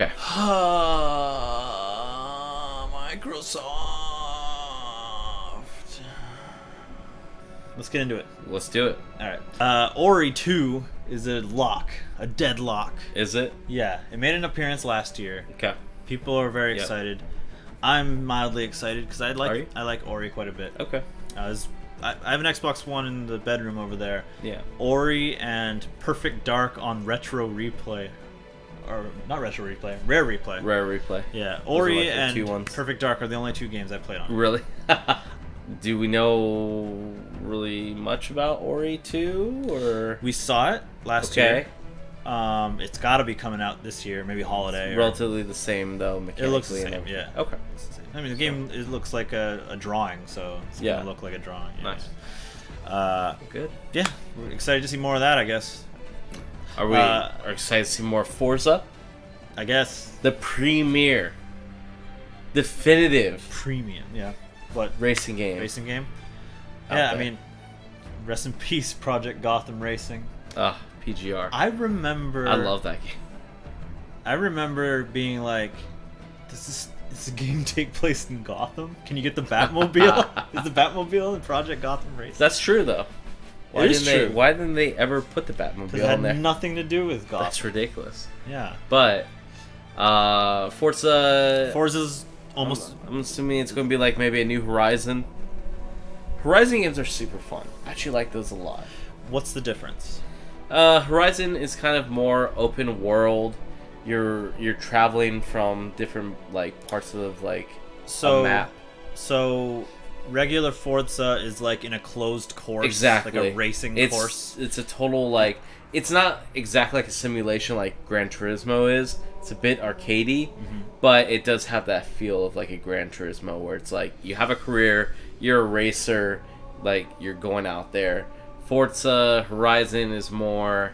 Okay. Microsoft. Let's get into it. Let's do it. All right. Ori 2 is a deadlock. Is it? Yeah, it made an appearance last year. Okay. People are very Yep. excited. I'm mildly excited because Are you? I like Ori quite a bit. Okay. I have an Xbox One in the bedroom over there. Yeah. Ori and Perfect Dark on Retro Replay. Or, not Retro Replay, Rare Replay. Rare replay. Yeah, are Ori like the and two ones. Perfect Dark are the only two games I played on. Really? Do we know really much about Ori 2 or We saw it last okay? year. It's got to be coming out this year, maybe holiday. Relatively the same though mechanically. It looks the and same, everything. yeah. Okay. It's the same. I mean, the game it looks like a drawing, so it's Yeah. gonna look like a drawing. Yeah. Nice. Good. Yeah, we're excited to see more of that. I guess. Are we excited to see more Forza? I guess The premier, definitive premium. Yeah. What racing game. racing game? out Yeah, I there. mean, rest in peace, Project Gotham Racing. PGR. I remember. I love that game. I remember being like, does this game take place in Gotham? Can you get the Batmobile? Is the Batmobile in Project Gotham Racing? That's true though. It is true. Why didn't they ever put the Because Batmobile it in had there? nothing to do with Gotham. That's ridiculous. Yeah. But Forza. Forza's almost. I'm assuming it's going to be like maybe a new Horizon. Horizon games are super fun. I actually like those a lot. What's the difference? Horizon is kind of more open world. You're traveling from different like parts of like a map. So regular Forza is like in a closed course, Exactly. like a racing course. It's a total like it's not exactly like a simulation like Gran Turismo is. It's a bit arcadey, but it does have that feel of like a Gran Turismo where it's like you have a career, you're a racer, like you're going out there. Forza Horizon is more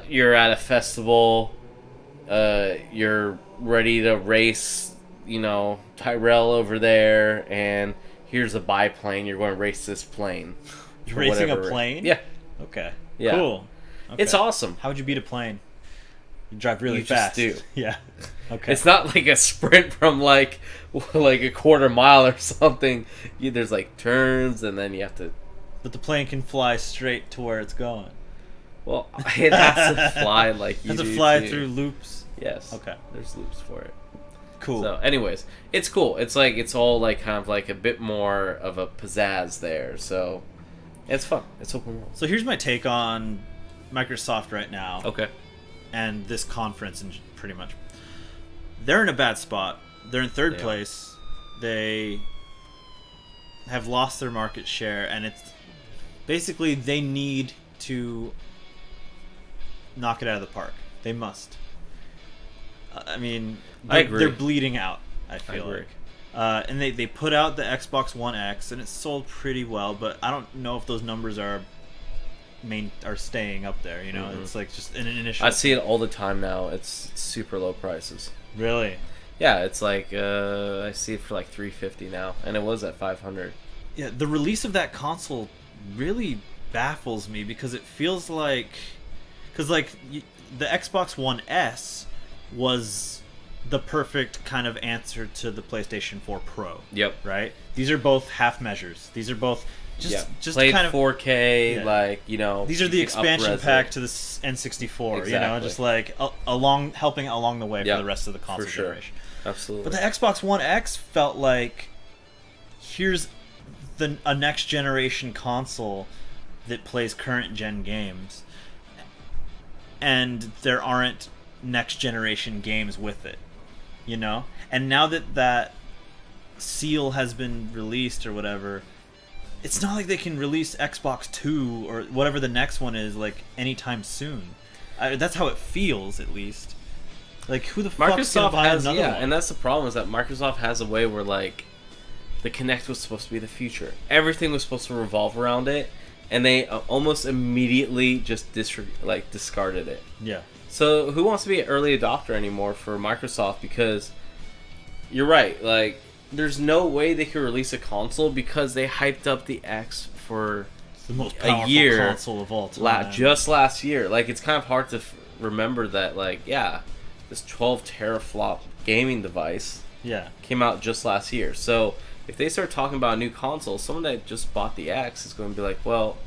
you're at a festival, you're ready to race, Tyrell over there, and here's a biplane, you're going to race this plane. You're or racing whatever. a plane? Yeah. Okay. Yeah. Cool. Okay. It's awesome. How would you beat a plane? You drive really You just fast. do. Yeah. Okay. It's not like a sprint from like a quarter mile or something. There's like turns, and then you have to. But the plane can fly straight to where it's going. Well, it has to fly like you Has to do fly too. through loops. Yes. Okay. There's loops for it. Cool. So, anyways, it's cool. It's like it's all like kind of like a bit more of a pizzazz there. So, it's fun. It's open world. So here's my take on Microsoft right now. Okay. And this conference, and pretty much, they're in a bad spot. They're in third They are. place. They have lost their market share, and it's basically they need to knock it out of the park. They must. I mean, I agree. they're bleeding out. I feel agree. like. And they put out the Xbox One X, and it sold pretty well, but I don't know if those numbers are staying up there. It's like just an initial. I see it all the time now. It's super low prices. Really. Yeah, it's like I see it for like $350 now, and it was at $500. Yeah, the release of that console really baffles me because it feels like, the Xbox One S was the perfect kind of answer to the PlayStation 4 Pro. Yep. Right. These are both half measures. These are both just played kind of 4K, Yeah. like These are the you can expansion up-res pack it. to the N64. Exactly. Just like helping along the way Yeah, for the rest of the console for sure. generation. Absolutely. But the Xbox One X felt like here's a next generation console that plays current gen games, and there aren't next generation games with it, And now that seal has been released or whatever, it's not like they can release Xbox 2 or whatever the next one is like anytime soon. That's how it feels, at least. Like, who the fuck's gonna buy another one? And that's the problem is that Microsoft has a way where like the Kinect was supposed to be the future. Everything was supposed to revolve around it, and they almost immediately just discarded it. Yeah. So who wants to be an early adopter anymore for Microsoft? Because you're right, like there's no way they could release a console because they hyped up the X for It's the most a powerful year console of all time. just last year. Like it's kind of hard to remember that. Like this 12 teraflop gaming device Yeah. came out just last year. So if they start talking about a new console, someone that just bought the X is going to be like, well,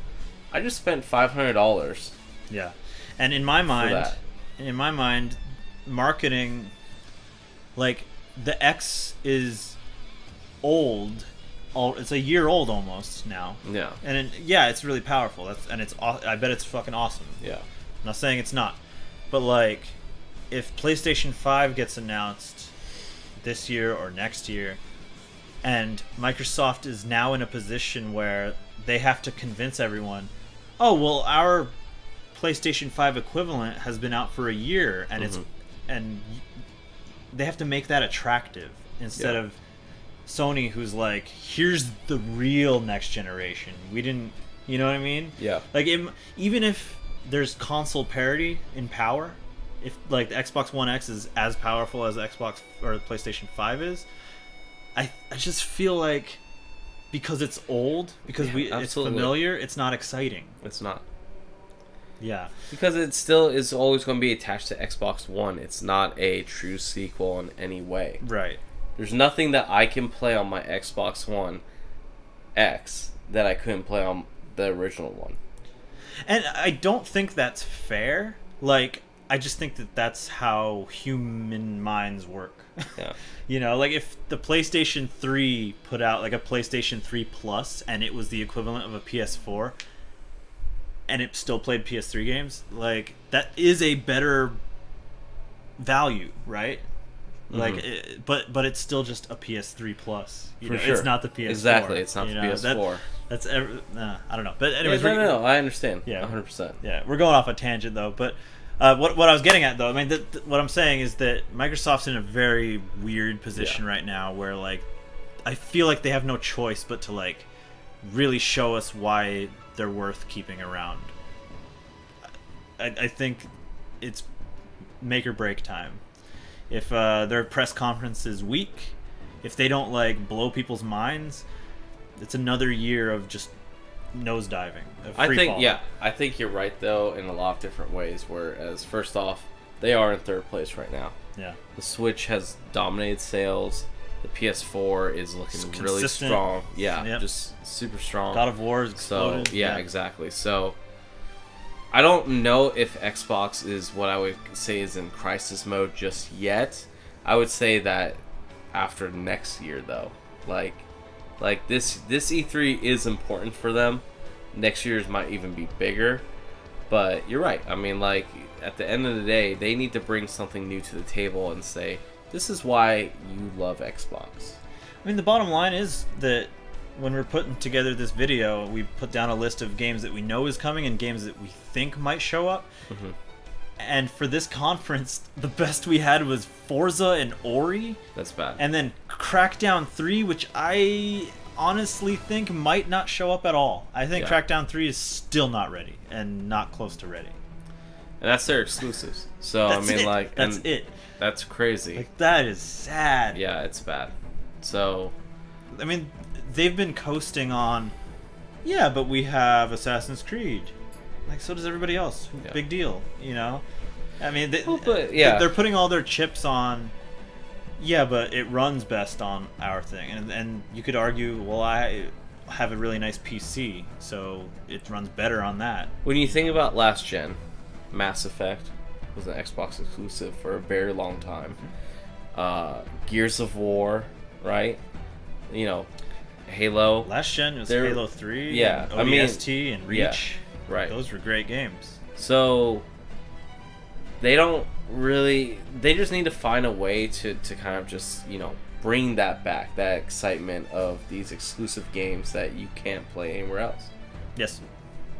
I just spent $500. Yeah. And in my mind, marketing, like, the X is old. It's a year old almost now. Yeah. And it's really powerful. I bet it's fucking awesome. Yeah. I'm not saying it's not. But, like, if PlayStation 5 gets announced this year or next year, and Microsoft is now in a position where they have to convince everyone, oh, well, our PlayStation 5 equivalent has been out for a year, and and they have to make that attractive instead of Sony, who's like, here's the real next generation. We didn't, you know what I mean? Yeah. Like, even if there's console parity in power, if like the Xbox One X is as powerful as the Xbox or the PlayStation 5 is, I just feel like because it's old, because it's familiar, it's not exciting. It's not. Yeah. Because it still is always going to be attached to Xbox One. It's not a true sequel in any way. Right. There's nothing that I can play on my Xbox One X that I couldn't play on the original one. And I don't think that's fair. Like, I just think that that's how human minds work. Yeah. You know, like if the PlayStation 3 put out like a PlayStation 3 Plus and it was the equivalent of a PS4 and it still played PS3 games, like that is a better value, right? Like, but it's still just a PS3 Plus. For sure. It's not the PS4. Exactly, it's not the PS4. I don't know. But anyways, no, I understand. Yeah, 100%. Yeah, we're going off a tangent though. But what I was getting at though, I mean, what I'm saying is that Microsoft's in a very weird position right now, where like I feel like they have no choice but to like really show us why they're worth keeping around. I think it's make or break time. If their press conference is weak, if they don't like blow people's minds, it's another year of just nosediving. I think you're right though in a lot of different ways. Whereas first off, they are in third place right now. Yeah. The Switch has dominated sales. The PS4 is looking really strong. Yeah, just super strong. God of War is exploded. So exactly. So I don't know if Xbox is what I would say is in crisis mode just yet. I would say that after next year though. Like this E3 is important for them. Next year's might even be bigger. But you're right. I mean, like, at the end of the day, they need to bring something new to the table and say, this is why you love Xbox. I mean, the bottom line is that when we're putting together this video, we put down a list of games that we know is coming and games that we think might show up. Mm-hmm. And for this conference, the best we had was Forza and Ori. That's bad. And then Crackdown 3, which I honestly think might not show up at all. I think Crackdown 3 is still not ready and not close to ready. And that's their exclusives. So, I mean, like... That's it. That's crazy. Like, that is sad. Yeah, it's bad. So... I mean, they've been coasting on, but we have Assassin's Creed. Like, so does everybody else. Yeah. Big deal, you know? I mean, they're putting all their chips on, but it runs best on our thing. And you could argue, well, I have a really nice PC, so it runs better on that. When you think about last gen, Mass Effect was an Xbox exclusive for a very long time. Gears of War, right? You know, Halo. Last gen was Halo 3, and ODST, and Reach. Yeah, right. Those were great games. So they just need to find a way to kind of just, you know, bring that back, that excitement of these exclusive games that you can't play anywhere else. Yes.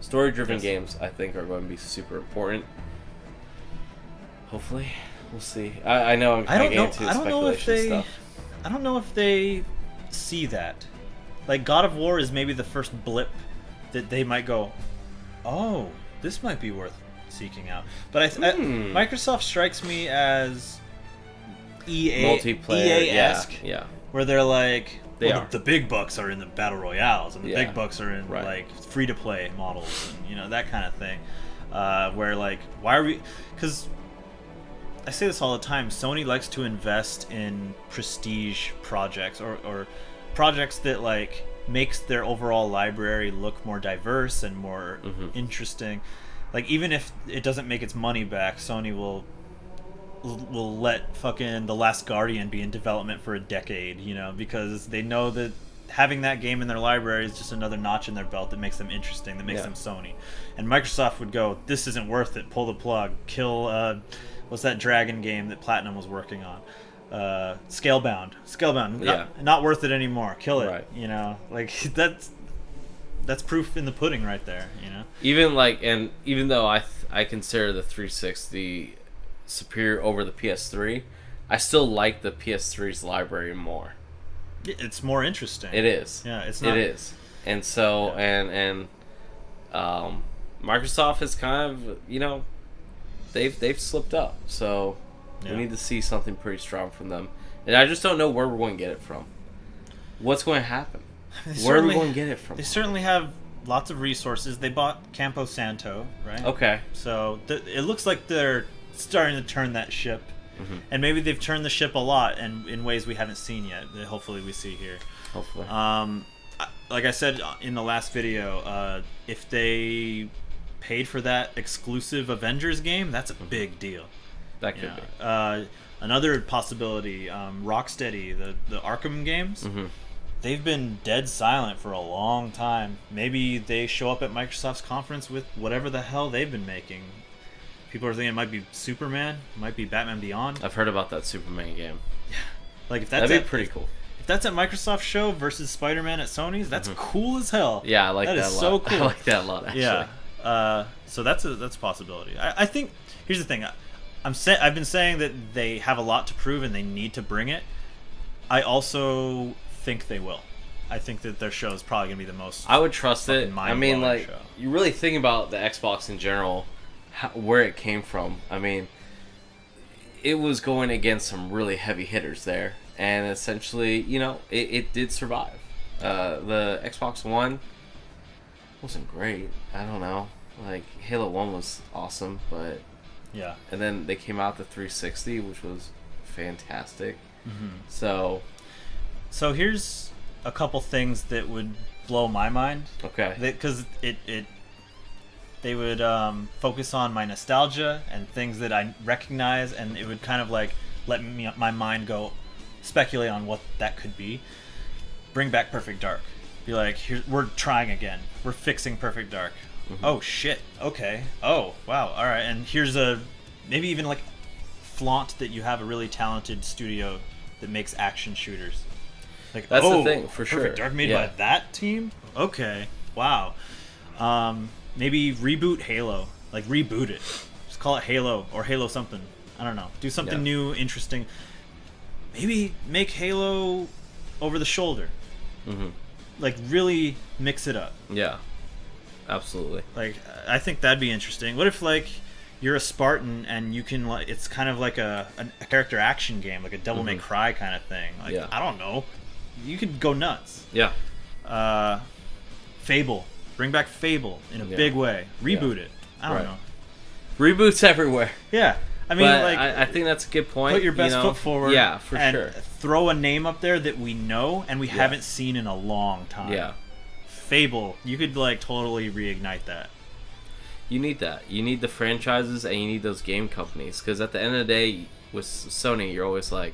Story-driven games, I think, are going to be super important. Hopefully. We'll see. I know I'm kind of getting into speculation stuff. I don't know if they see that. Like, God of War is maybe the first blip that they might go, oh, this might be worth seeking out. But Microsoft strikes me as EA-esque. Yeah. Where they're like, the big bucks are in the battle royales, and the big bucks are in like free-to-play models, and you know, that kind of thing. Where like, why are we? Because I say this all the time. Sony likes to invest in prestige projects or projects that like makes their overall library look more diverse and more interesting. Like even if it doesn't make its money back, Sony will let fucking The Last Guardian be in development for a decade, you know, because they know that having that game in their library is just another notch in their belt that makes them interesting, that makes them Sony. And Microsoft would go, this isn't worth it, pull the plug, kill, what's that Dragon game that Platinum was working on? Scalebound. Not worth it anymore, kill it. Right. You know, like, that's proof in the pudding right there, you know? Even though I consider the 360 superior over the PS3, I still like the PS3's library more. It's more interesting. It is. Yeah, it's not. It is. And so, and Microsoft has kind of, you know, they've slipped up. So we need to see something pretty strong from them. And I just don't know where we're going to get it from. What's going to happen? Where are we going to get it from? They certainly have lots of resources. They bought Campo Santo, right? Okay. So it looks like they're starting to turn that ship. And maybe they've turned the ship a lot, and in ways we haven't seen yet. That hopefully we see here. Hopefully. Like I said in the last video, if they paid for that exclusive Avengers game, that's a big deal. That could be. Another possibility, Rocksteady, the Arkham games, they've been dead silent for a long time. Maybe they show up at Microsoft's conference with whatever the hell they've been making. People are thinking it might be Superman, it might be Batman Beyond. I've heard about that Superman game. Yeah, like if that's that'd be pretty cool. If that's at Microsoft show versus Spider-Man at Sony's, that's cool as hell. Yeah, I like that a lot. That is so cool. I like that a lot, actually. Yeah. So that's a possibility. I think here's the thing. I've been saying that they have a lot to prove and they need to bring it. I also think they will. I think that their show is probably gonna be the most. I would trust it. I mean, like show. You really think about the Xbox in general. Where it came from. I mean, it was going against some really heavy hitters there, and essentially, you know, it did survive. The Xbox One wasn't great. I don't know. Like Halo 1 was awesome, but yeah. And then they came out the 360, which was fantastic. So here's a couple things that would blow my mind. Okay. Because they would focus on my nostalgia and things that I recognize, and it would kind of like let my mind go speculate on what that could be. Bring back Perfect Dark. Be like, we're trying again. We're fixing Perfect Dark. Oh shit. Okay. Oh wow. All right. And here's maybe even like flaunt that you have a really talented studio that makes action shooters. Like that's the thing for sure. Perfect Dark made by that team. Okay. Wow. Maybe reboot Halo. Like, reboot it. Just call it Halo or Halo something. I don't know. Do something new, interesting. Maybe make Halo over the shoulder. Like, really mix it up. Yeah. Absolutely. Like, I think that'd be interesting. What if, like, you're a Spartan and you can, like, it's kind of like a character action game, like a Devil May Cry kind of thing. Like, I don't know. You could go nuts. Yeah. Fable. Bring back Fable in a big way. Reboot it. I don't know. Reboots everywhere. Yeah. I mean, but like... I think that's a good point. Put your best foot forward. Yeah, for and sure. Throw a name up there that we know and we haven't seen in a long time. Yeah. Fable. You could, like, totally reignite that. You need that. You need the franchises and you need those game companies. Because at the end of the day, with Sony, you're always like,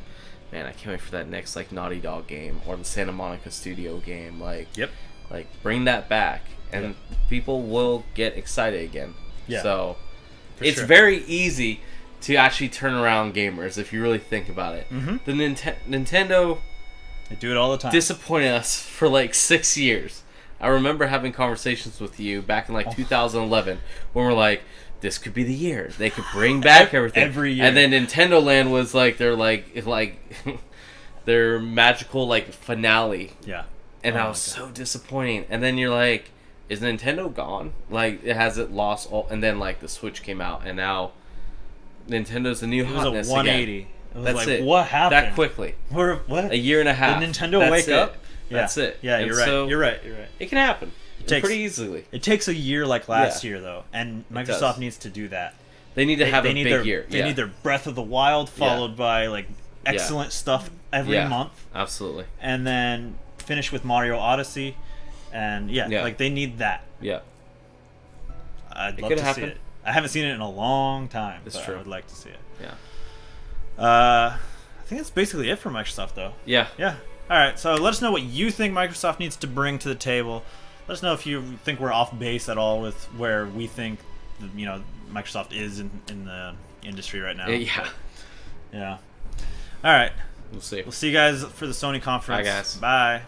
man, I can't wait for that next, like, Naughty Dog game or the Santa Monica Studio game. Like, like, bring that back. And people will get excited again. Yeah. So it's very easy to actually turn around gamers if you really think about it. The Nintendo, they do it all the time. Disappointed us for like 6 years. I remember having conversations with you back in like 2011 when we're like, this could be the year they could bring back everything every year. And then Nintendo Land was like their their magical like finale. Yeah. And that was so disappointing. And then you're like, is Nintendo gone? Like, has it lost all? And then, like, the Switch came out, and now Nintendo's the new hotness. It was a 180. Again. It was That's like, it. what happened? That quickly. What? A year and a half. Did Nintendo wake up? That's it. Yeah, you're right. So you're right. It can happen. Pretty easily. It takes a year like last year, though, and Microsoft needs to do that. They need to have a need big their, year. They need their Breath of the Wild followed by like excellent stuff every month. Absolutely. And then finish with Mario Odyssey, and like they need that. Yeah. I'd love to see it. I haven't seen it in a long time. It's but true. I would like to see it. Yeah. I think that's basically it for Microsoft, though. Yeah. Yeah. All right. So let us know what you think Microsoft needs to bring to the table. Let us know if you think we're off base at all with where we think, Microsoft is in the industry right now. Yeah. Yeah. All right. We'll see. We'll see you guys for the Sony conference. Bye, guys. Bye.